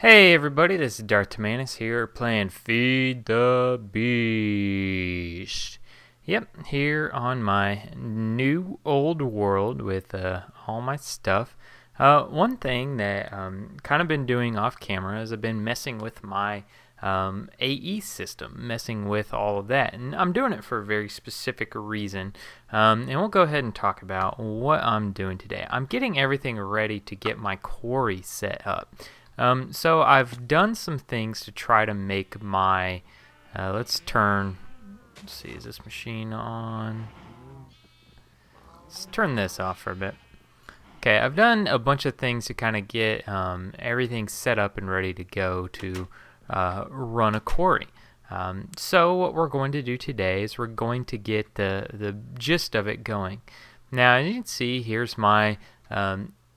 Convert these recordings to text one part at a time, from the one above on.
Hey everybody, this is Darth here playing Feed the Beast. Yep, here on my new old world with all my stuff. One thing that kind of been doing off camera is I've been messing with my AE system, messing with all of that. And I'm doing it for a very specific reason. And we'll go ahead and talk about what I'm doing today. I'm getting everything ready to get my quarry set up. So I've done some things to try to make my, let's see, is this machine on? Let's turn this off for a bit. Okay, I've done a bunch of things to kind of get everything set up and ready to go to run a quarry. So what we're going to do today is we're going to get the gist of it going. Now, as you can see, here's my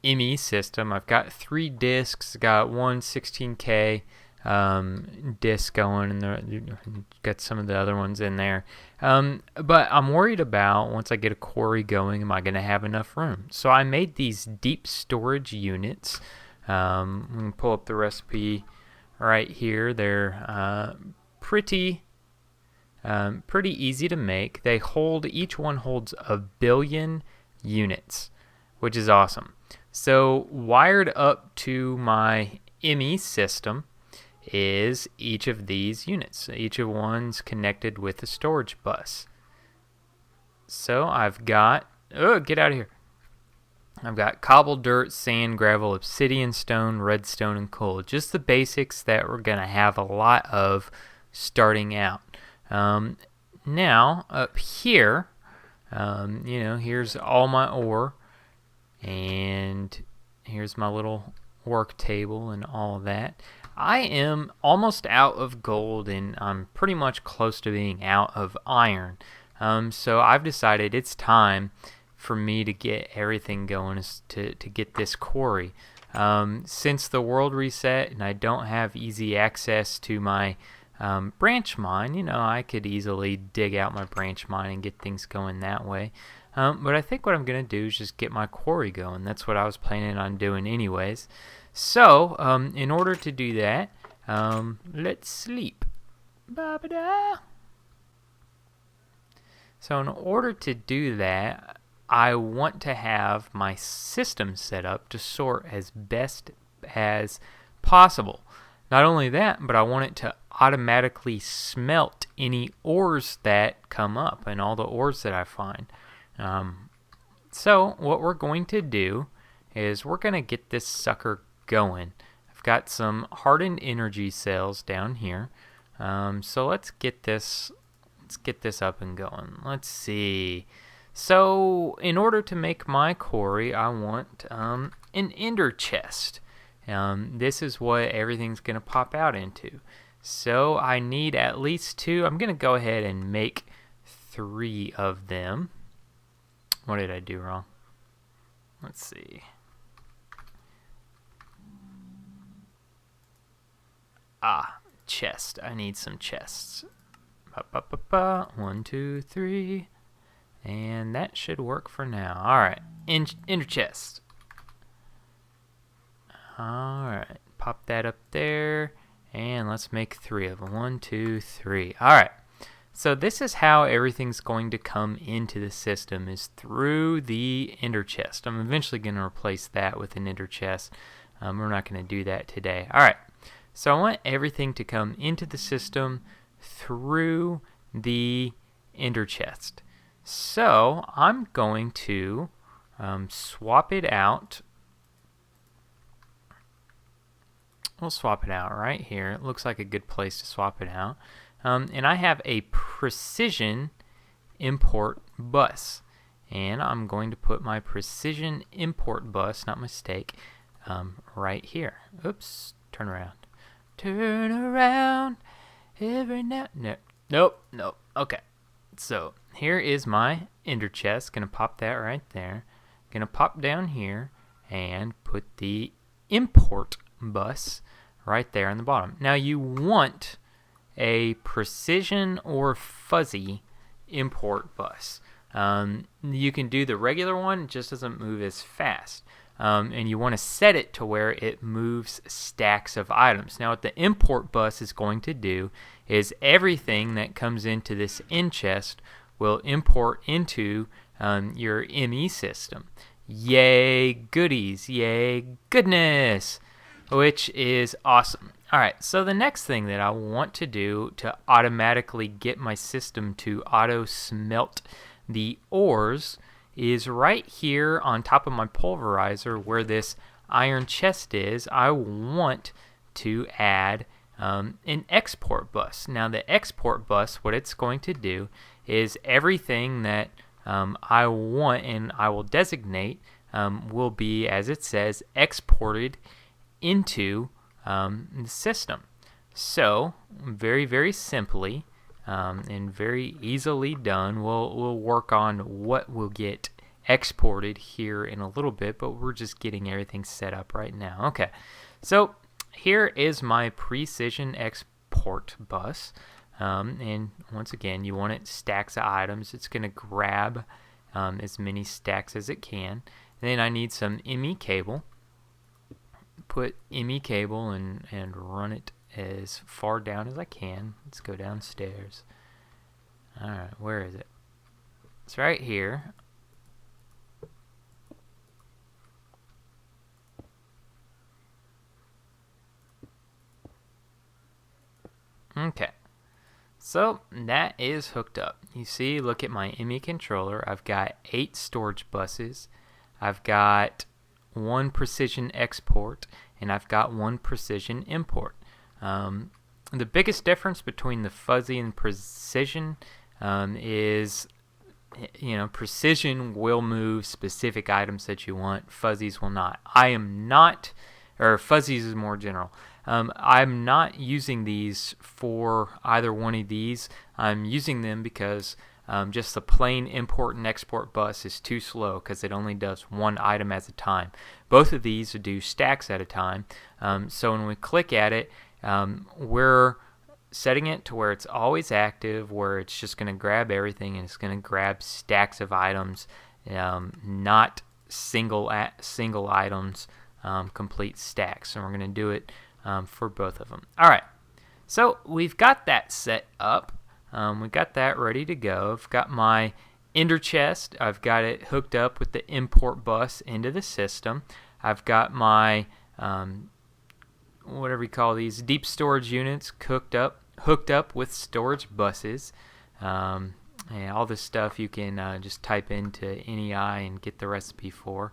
ME system. I've got 3 discs, got one 16K disc going, and got some of the other ones in there. But I'm worried about, once I get a quarry going, am I going to have enough room? So I made these deep storage units. I'm going to pull up the recipe right here. They're pretty easy to make. Each one holds 1 billion units, which is awesome. So wired up to my ME system is each of these units. Each of one's connected with a storage bus. So I've got, get out of here. I've got cobble, dirt, sand, gravel, obsidian, stone, redstone, and coal. Just the basics that we're going to have a lot of starting out. Now, up here, here's all my ore. And here's my little work table and all that. I am almost out of gold, and I'm pretty much close to being out of iron. So I've decided it's time for me to get everything going to get this quarry. Since the world reset and I don't have easy access to my branch mine, I could easily dig out my branch mine and get things going that way. But I think what I'm going to do is just get my quarry going. That's what I was planning on doing anyways. So, in order to do that, let's sleep. Ba-ba-da. So in order to do that, I want to have my system set up to sort as best as possible. Not only that, but I want it to automatically smelt any ores that come up and all the ores that I find. So what we're going to do is we're going to get this sucker going. I've got some hardened energy cells down here. So let's get this up and going. Let's see. So in order to make my quarry, I want an ender chest. This is what everything's going to pop out into. So I need at least 2. I'm going to go ahead and make 3 of them. What did I do wrong? Let's see. Chest. I need some chests. 1, 2, 3. And that should work for now. Alright. Ender chest. Alright. Pop that up there. And let's make 3 of them. 1, 2, 3. Alright. So this is how everything's going to come into the system, is through the ender chest. I'm eventually going to replace that with an ender chest. We're not going to do that today. Alright, so I want everything to come into the system through the ender chest. So I'm going to swap it out. We'll swap it out right here. It looks like a good place to swap it out. And I have a precision import bus. And I'm going to put my precision import bus, not mistake, right here. Oops, turn around. Turn around every now. Nope. Okay. So here is my ender chest. Gonna pop that right there. Gonna pop down here and put the import bus right there on the bottom. Now you want a precision or fuzzy import bus. You can do the regular one, it just doesn't move as fast. and you want to set it to where it moves stacks of items. Now what the import bus is going to do is everything that comes into this in chest will import into your ME system. Yay goodies, yay goodness, which is awesome. Alright, so the next thing that I want to do to automatically get my system to auto smelt the ores is right here on top of my pulverizer where this iron chest is. I want to add an export bus. Now the export bus, what it's going to do is everything that I want and I will designate will be, as it says, exported into the system. So very, very simply and very easily done, we'll work on what will get exported here in a little bit, but we're just getting everything set up right now. Okay, so here is my precision export bus, and once again you want it stacks of items. It's going to grab as many stacks as it can. Then I need some ME cable. Put ME cable and run it as far down as I can. Let's go downstairs. Alright, where is it? It's right here. Okay, so that is hooked up. You see, look at my ME controller. I've got 8 storage buses. I've got 1 precision export, and I've got 1 precision import. The biggest difference between the fuzzy and precision is, precision will move specific items that you want. Fuzzies will not. I am not, or fuzzies is more general. I'm not using these for either one of these. I'm using them because just the plain import and export bus is too slow because it only does 1 item at a time. Both of these do stacks at a time. So when we click at it, we're setting it to where it's always active, where it's just going to grab everything and it's going to grab stacks of items, not single items, complete stacks. And we're going to do it for both of them. Alright, so we've got that set up. We got that ready to go. I've got my ender chest. I've got it hooked up with the import bus into the system. I've got my whatever you call these, deep storage units hooked up with storage buses. And all this stuff you can just type into NEI and get the recipe for.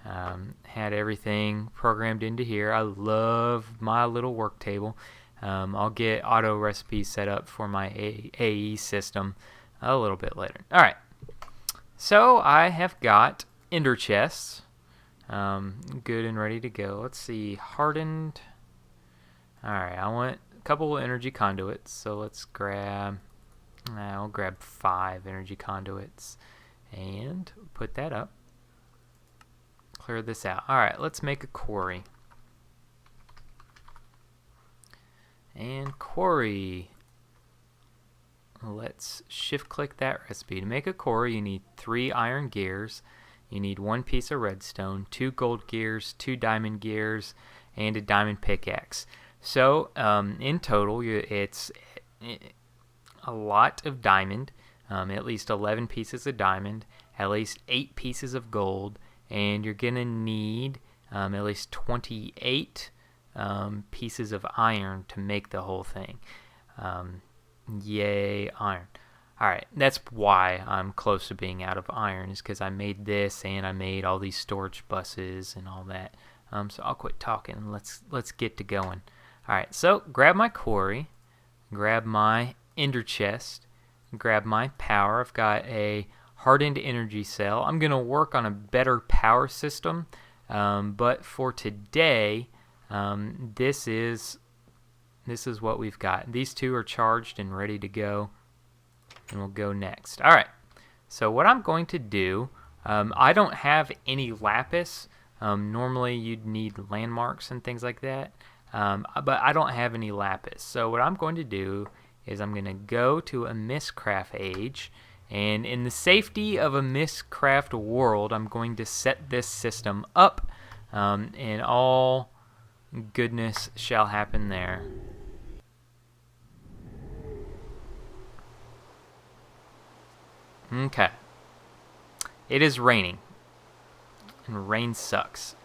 Had everything programmed into here. I love my little work table. I'll get auto recipes set up for my AE system a little bit later. Alright, so I have got ender chests good and ready to go. Let's see, hardened. Alright, I want a couple of energy conduits, so let's grab, I'll grab 5 energy conduits and put that up. Clear this out. Alright, let's make a quarry. And quarry. Let's shift click that recipe. To make a quarry, you need 3 iron gears. You need 1 piece of redstone, 2 gold gears, 2 diamond gears, and a diamond pickaxe. So in total, it's a lot of diamond, at least 11 pieces of diamond, at least 8 pieces of gold, and you're going to need at least 28 pieces of iron to make the whole thing. Yay, iron. Alright, that's why I'm close to being out of iron, is because I made this and I made all these storage buses and all that. So I'll quit talking and let's get to going. Alright, so grab my quarry, grab my ender chest, grab my power. I've got a hardened energy cell. I'm going to work on a better power system, but for today, this is what we've got. These 2 are charged and ready to go, and we'll go next. Alright, so what I'm going to do, I don't have any lapis. Normally you'd need landmarks and things like that, but I don't have any lapis. So what I'm going to do is I'm going to go to a Mistcraft age, and in the safety of a Mistcraft world, I'm going to set this system up and all goodness shall happen there. Okay. It is raining, and rain sucks.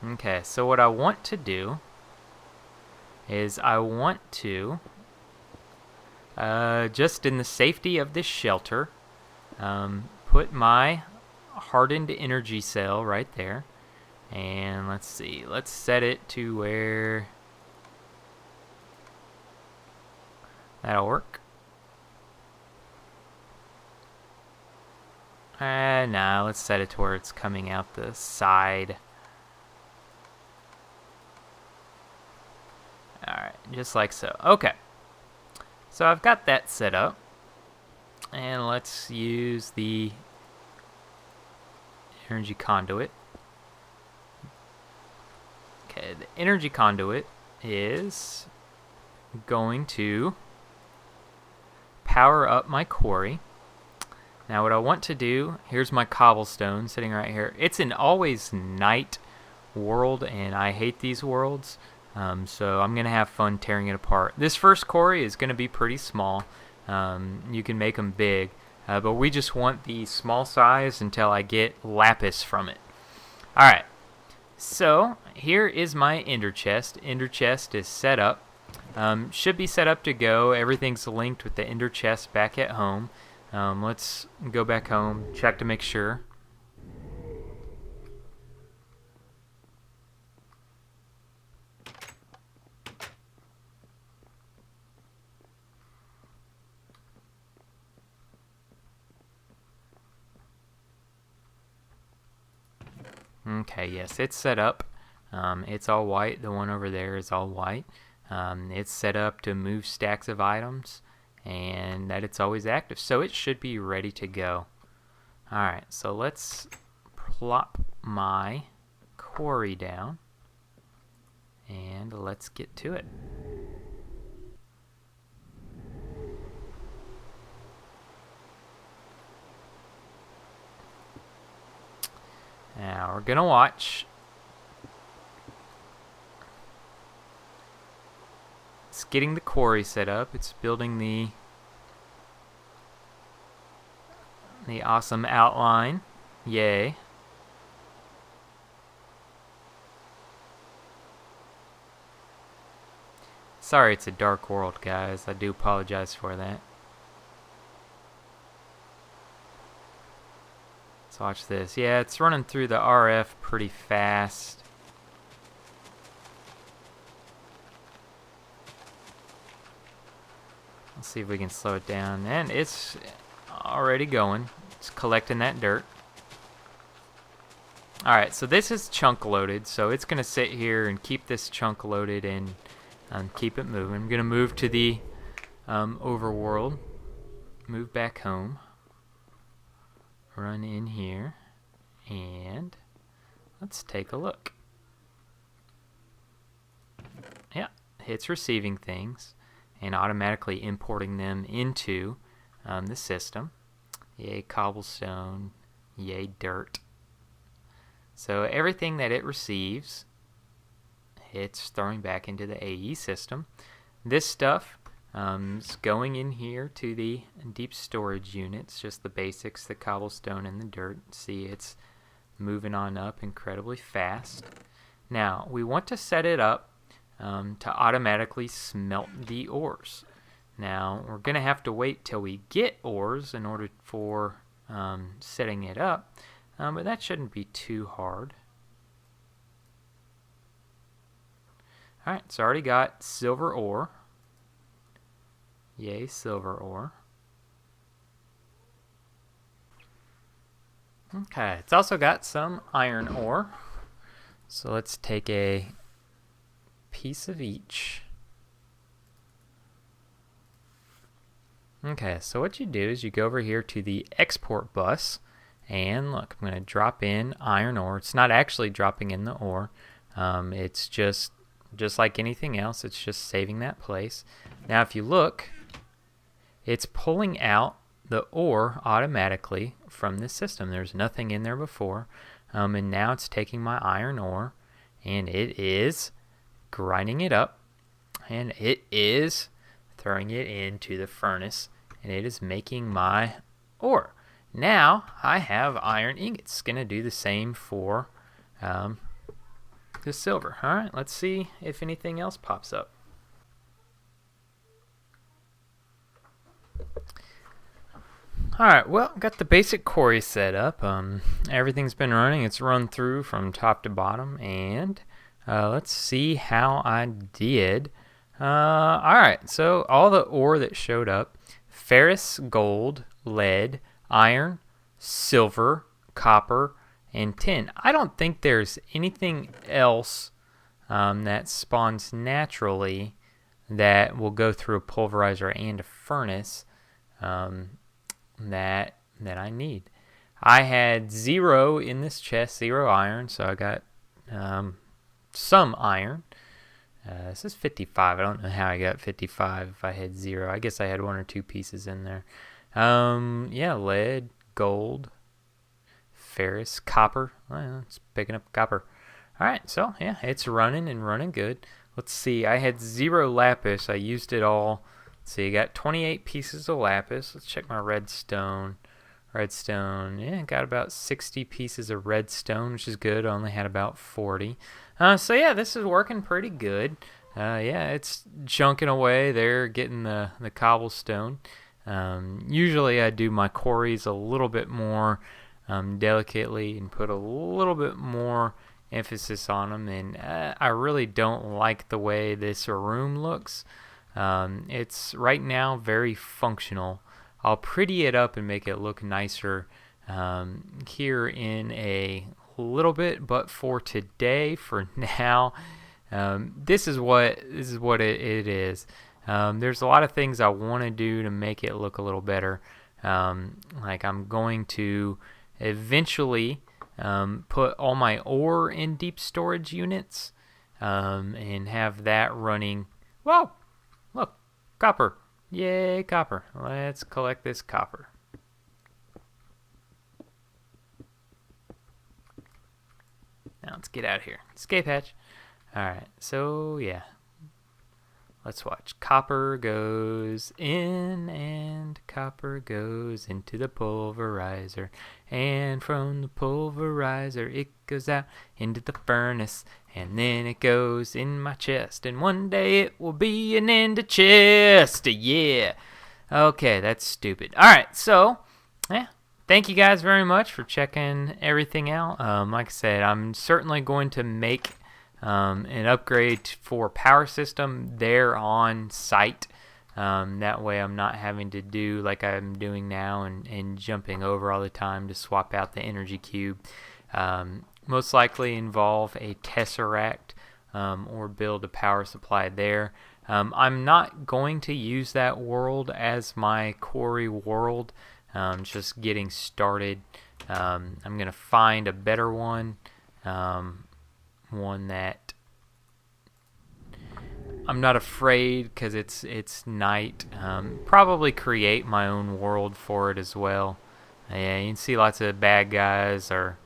Okay, so what I want to do is I want to, just in the safety of this shelter, put my hardened energy cell right there. And let's see, let's set it to where that'll work. Nah, let's set it to where it's coming out the side. Alright, just like so. Okay. So I've got that set up. And let's use the energy conduit. Okay, the energy conduit is going to power up my quarry. Now what I want to do, here's my cobblestone sitting right here. It's an always night world, and I hate these worlds. So I'm going to have fun tearing it apart. This first quarry is going to be pretty small. You can make them big, but we just want the small size until I get lapis from it. Alright, so here is my ender chest. Ender chest is set up. Should be set up to go. Everything's linked with the ender chest back at home. Let's go back home, check to make sure. Okay, yes, it's set up. It's all white. The one over there is all white. It's set up to move stacks of items, and that it's always active. So it should be ready to go. Alright, so let's plop my quarry down, and let's get to it. Now we're gonna watch. It's getting the quarry set up. It's building the awesome outline. Yay. Sorry it's a dark world, guys. I do apologize for that. Let's watch this. Yeah, it's running through the RF pretty fast. Let's see if we can slow it down. And it's already going. It's collecting that dirt. Alright, so this is chunk loaded. So it's going to sit here and keep this chunk loaded and keep it moving. I'm going to move to the overworld. Move back home. Run in here. And let's take a look. Yeah, it's receiving things and automatically importing them into the system. Yay cobblestone, yay dirt. So everything that it receives, it's throwing back into the AE system. This stuff is going in here to the deep storage units, just the basics, the cobblestone and the dirt. See, it's moving on up incredibly fast. Now, we want to set it up to automatically smelt the ores. Now, we're going to have to wait till we get ores in order for setting it up, but that shouldn't be too hard. Alright, it's already got silver ore. Yay, silver ore. Okay, it's also got some iron ore. So let's take a piece of each. Okay, so what you do is you go over here to the export bus, and look, I'm going to drop in iron ore. It's not actually dropping in the ore. It's just like anything else, it's just saving that place. Now if you look, it's pulling out the ore automatically from this system. There's nothing in there before. And now it's taking my iron ore and it is grinding it up and it is throwing it into the furnace and it is making my ore. Now I have iron ingots. It's going to do the same for the silver. Alright, let's see if anything else pops up. Alright, well, got the basic quarry set up. Everything's been running. It's run through from top to bottom, and let's see how I did. Alright, so all the ore that showed up: ferrous, gold, lead, iron, silver, copper, and tin. I don't think there's anything else that spawns naturally that will go through a pulverizer and a furnace that I need. I had 0 in this chest, 0 iron, so I got some iron. This is 55. I don't know how I got 55 if I had 0. I guess I had 1 or 2 pieces in there. Yeah, lead, gold, ferrous, copper. Well, it's picking up copper. Alright, so yeah, it's running and running good. Let's see, I had 0 lapis. I used it all. Let's see, I got 28 pieces of lapis. Let's check my redstone. Redstone, yeah, got about 60 pieces of redstone, which is good. I only had about 40. So yeah, this is working pretty good. Yeah, it's chunking away there, getting the cobblestone. Usually I do my quarries a little bit more delicately and put a little bit more emphasis on them, and I really don't like the way this room looks. It's right now very functional. I'll pretty it up and make it look nicer here in a little bit, but for today, for now, this is what it is. There's a lot of things I want to do to make it look a little better. Like I'm going to eventually put all my ore in deep storage units and have that running. Whoa! Look, copper. Yay, copper. Let's collect this copper. Now let's get out of here. Escape hatch. Alright, so yeah. Let's watch. Copper goes in and copper goes into the pulverizer. And from the pulverizer it goes out into the furnace. And then it goes in my chest. And one day it will be an ender chest. Yeah. Okay, that's stupid. Alright, so yeah. Thank you guys very much for checking everything out. Like I said, I'm certainly going to make an upgrade for power system there on site. That way I'm not having to do like I'm doing now and jumping over all the time to swap out the energy cube. Most likely involve a tesseract or build a power supply there. I'm not going to use that world as my quarry world. Just getting started. I'm going to find a better one. One that I'm not afraid because it's night. Probably create my own world for it as well. Yeah, you can see lots of bad guys are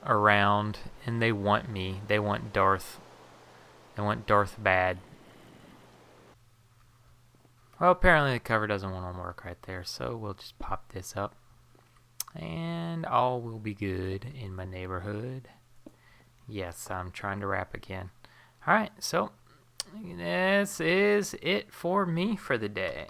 around and they want me. They want Darth. They want Darth bad. Well, apparently the cover doesn't want to work right there, so we'll just pop this up and all will be good in my neighborhood. Yes, I'm trying to rap again. Alright, so this is it for me for the day.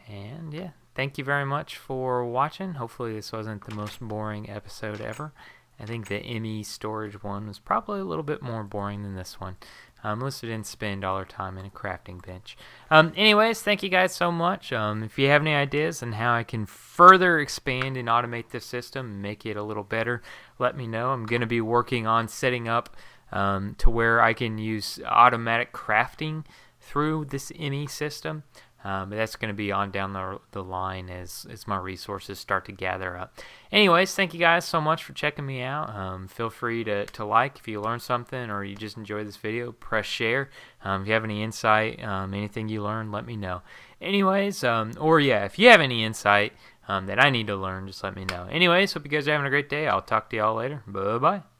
And yeah, thank you very much for watching. Hopefully this wasn't the most boring episode ever. I think the ME storage one was probably a little bit more boring than this one. Unless we didn't spend all our time in a crafting bench. Anyways, thank you guys so much. If you have any ideas on how I can further expand and automate this system and make it a little better, let me know. I'm going to be working on setting up to where I can use automatic crafting through this ME system. But that's going to be on down the line as my resources start to gather up. Anyways, thank you guys so much for checking me out. Feel free to like if you learned something or you just enjoyed this video. Press share. If you have any insight, anything you learned, let me know. Anyways, if you have any insight that I need to learn, just let me know. Anyways, hope you guys are having a great day. I'll talk to y'all later. Bye-bye.